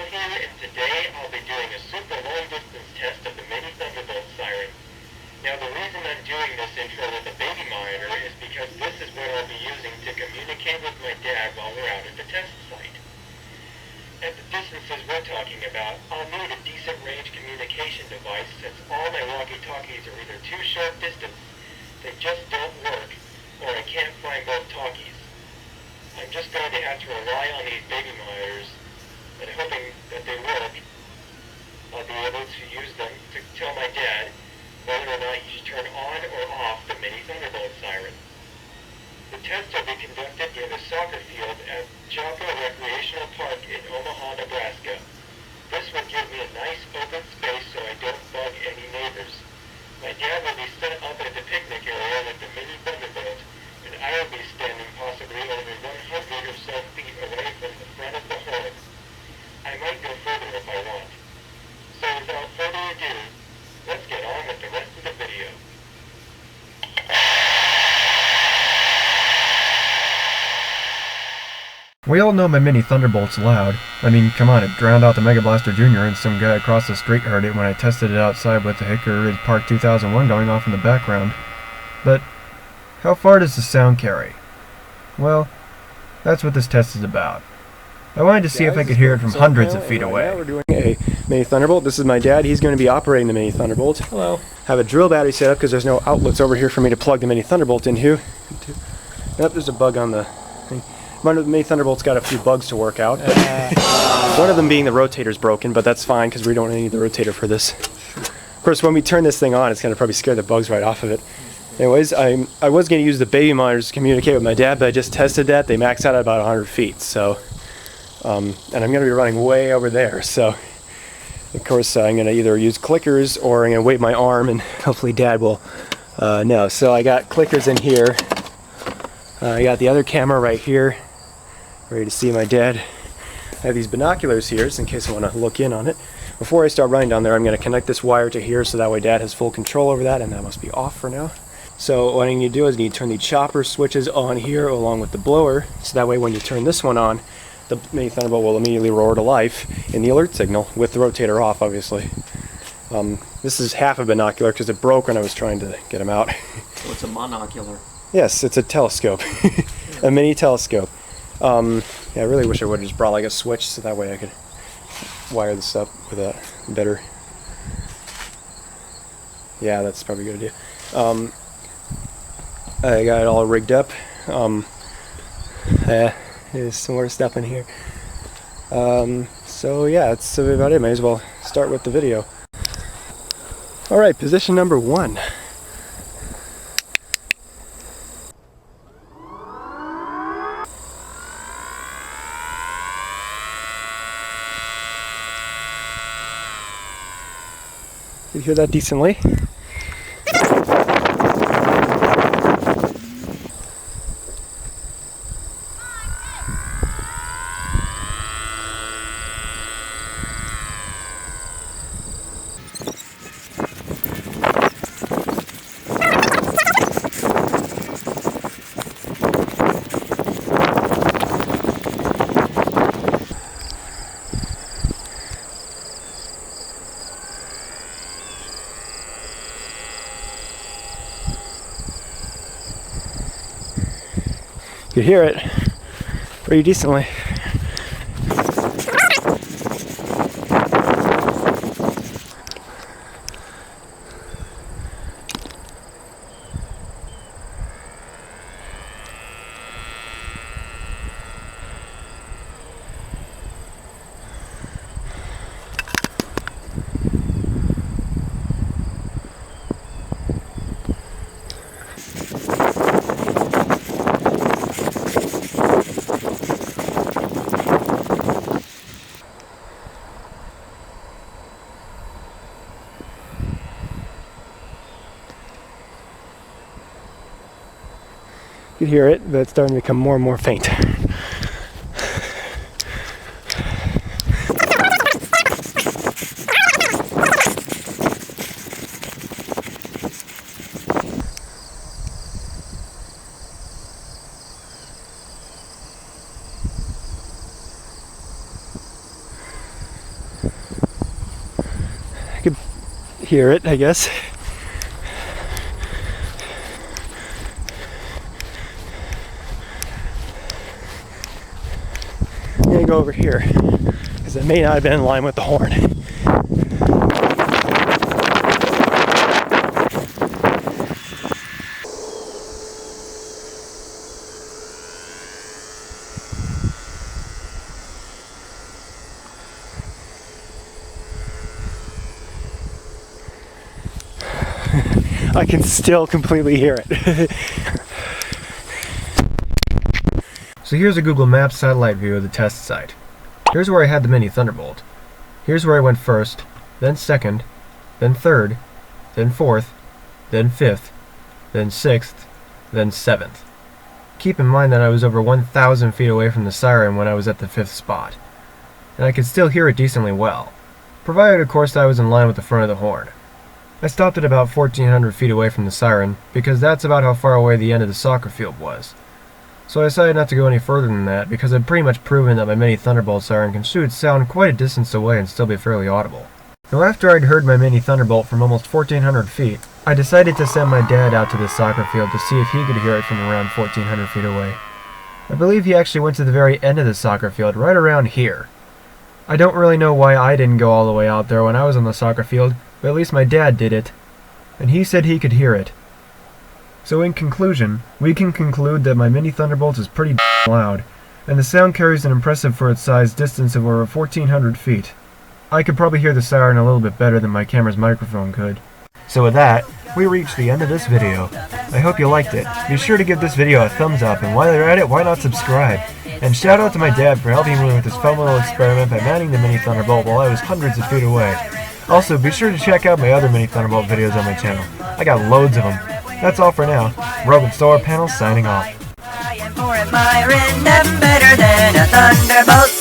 here, and today I'll be doing a super long distance test of the mini thunderbolt siren. Now the reason I'm doing this intro with a baby monitor is because this is what I'll be using to communicate with my dad while we're out at the test site. At the distances we're talking about, I'll need a decent range communication device since all my walkie-talkies are either too short distance, they just don't work, or I can't find both talkies. I'm just going to have to rely on these baby monitors, and hoping that they work, I'll be able to use them to tell my dad whether or not he should turn on or off the mini thunderbolt siren. The test will be conducted near the soccer field at Joppa Recreational Park in Omaha, Nebraska. This will give me a nice open space so I don't bug any neighbors. My dad will be set up at the picnic area with the mini thunderbolt, and I will be standing possibly over 100 or so feet away from the front of the horn. I might go further if I want. So without further ado, let's get on with the rest of the video. We all know my mini thunderbolt's loud. I mean, come on, it drowned out the Mega Blaster Jr. and some guy across the street heard it when I tested it outside with the Hickory Ridge Park 2001 going off in the background. But how far does the sound carry? Well, that's what this test is about. I wanted to see if I could hear it from hundreds of feet away. We're doing a mini thunderbolt. This is my dad. He's going to be operating the mini thunderbolt. Hello. Have a drill battery set up because there's no outlets over here for me to plug the mini thunderbolt into. Yep, there's a bug on the thing. The mini thunderbolt's got a few bugs to work out. One of them being the rotator's broken, but that's fine because we don't need the rotator for this. Of course, when we turn this thing on, it's going to probably scare the bugs right off of it. Anyways, I was going to use the baby monitors to communicate with my dad, but I just tested that. They max out at about 100 feet, so... and I'm going to be running way over there, so... Of course, I'm going to either use clickers or I'm going to wave my arm, and hopefully Dad will know. So I got clickers in here. I got the other camera right here, ready to see my dad. I have these binoculars here, just in case I want to look in on it. Before I start running down there, I'm going to connect this wire to here, so that way Dad has full control over that, and that must be off for now. So what I need to do is I need to turn the chopper switches on here along with the blower, so that way when you turn this one on, the mini thunderbolt will immediately roar to life in the alert signal, with the rotator off, obviously. This is half a binocular because it broke when I was trying to get him out. So it's a monocular. Yes, it's a telescope, a mini telescope. Yeah, I really wish I would have just brought like a switch so that way I could wire this up with a better... Yeah, that's probably a good idea. I got it all rigged up. There's some more stuff in here. So yeah, that's about it. Might as well start with the video. Alright, position number 1. You hear that decently? You hear it pretty decently. You can hear it, but it's starting to become more and more faint. hear it, I guess. I'm gonna go over here because it may not have been in line with the horn. I can still completely hear it. So here's a Google Maps satellite view of the test site. Here's where I had the mini Thunderbolt. Here's where I went first, then second, then third, then fourth, then fifth, then sixth, then seventh. Keep in mind that I was over 1,000 feet away from the siren when I was at the fifth spot, and I could still hear it decently well, provided of course I was in line with the front of the horn. I stopped at about 1,400 feet away from the siren, because that's about how far away the end of the soccer field was. So I decided not to go any further than that, because I'd pretty much proven that my mini Thunderbolt siren can shoot sound quite a distance away and still be fairly audible. Now after I'd heard my mini Thunderbolt from almost 1,400 feet, I decided to send my dad out to the soccer field to see if he could hear it from around 1,400 feet away. I believe he actually went to the very end of the soccer field, right around here. I don't really know why I didn't go all the way out there when I was on the soccer field, but at least my dad did it, and he said he could hear it. So in conclusion, we can conclude that my mini Thunderbolt is pretty loud, and the sound carries an impressive for its size distance of over 1,400 feet. I could probably hear the siren a little bit better than my camera's microphone could. So with that, we reached the end of this video. I hope you liked it. Be sure to give this video a thumbs up, and while you're at it, why not subscribe? And shout out to my dad for helping me with this fun little experiment by mounting the mini Thunderbolt while I was hundreds of feet away. Also, be sure to check out my other mini Thunderbolt videos on my channel. I got loads of them. That's all for now. Rogan Solar Panel signing off. I am for admiring them better than a thunderbolt.